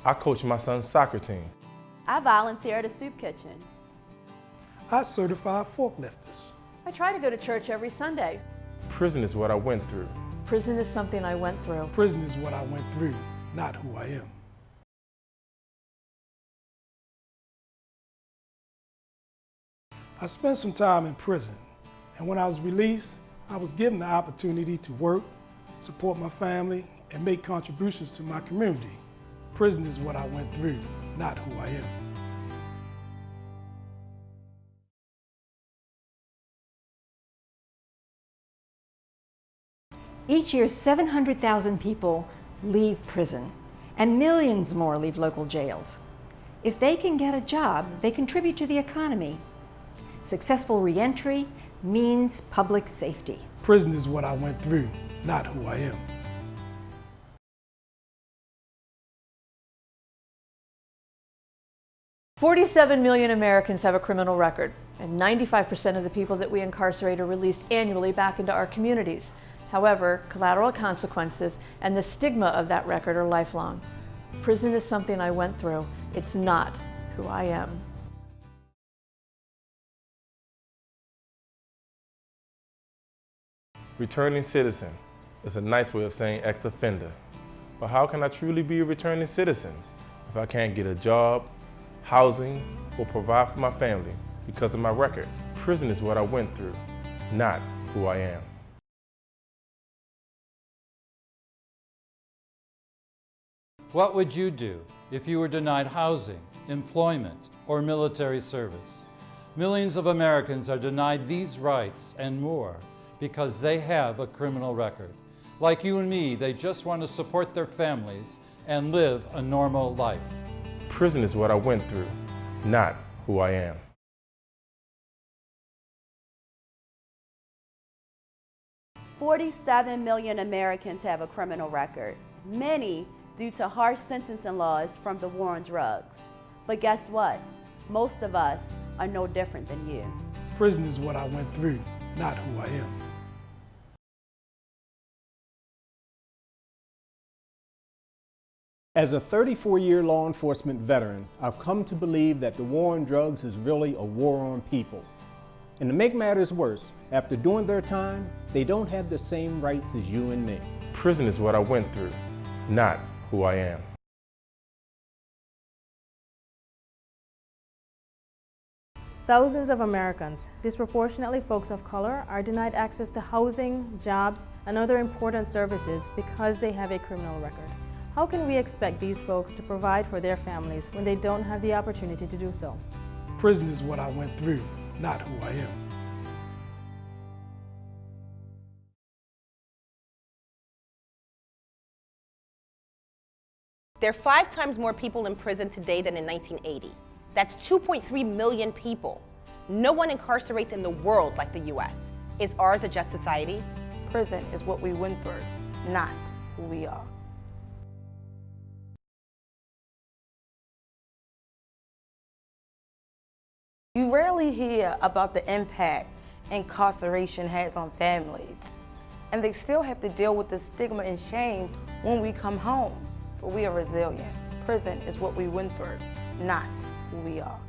I coach my son's soccer team. I volunteer at a soup kitchen. I certify forklifters. I try to go to church every Sunday. Prison is what I went through. Prison is something I went through. Prison is what I went through, not who I am. I spent some time in prison, and when I was released, I was given the opportunity to work, support my family, and make contributions to my community. Prison is what I went through, not who I am. Each year, 700,000 people leave prison, and millions more leave local jails. If they can get a job, they contribute to the economy. Successful reentry means public safety. Prison is what I went through, not who I am. "47 million Americans have a criminal record, and 95% of the people that we incarcerate are released annually back into our communities. However, collateral consequences and the stigma of that record are lifelong. Prison is something I went through. It's not who I am." Returning citizen is a nice way of saying ex-offender. But how can I truly be a returning citizen if I can't get a job, housing, or provide for my family because of my record? Prison is what I went through, not who I am. What would you do if you were denied housing, employment, or military service? Millions of Americans are denied these rights and more because they have a criminal record. Like you and me, they just want to support their families and live a normal life. Prison is what I went through, not who I am. "47 million Americans have a criminal record, many due to harsh sentencing laws from the war on drugs. But guess what? Most of us are no different than you. Prison is what I went through, not who I am. As a 34-year law enforcement veteran, I've come to believe that the war on drugs is really a war on people. And to make matters worse, after doing their time, they don't have the same rights as you and me. Prison is what I went through, not who I am. Thousands of Americans, disproportionately folks of color, are denied access to housing, jobs, and other important services because they have a criminal record. How can we expect these folks to provide for their families when they don't have the opportunity to do so? Prison is what I went through, not who I am. There are 5 times more people in prison today than in 1980. That's 2.3 million people. No one incarcerates in the world like the U.S. Is ours a just society? Prison is what we went through, not who we are. You rarely hear about the impact incarceration has on families, and they still have to deal with the stigma and shame when we come home. But we are resilient. Prison is what we went through, not who we are.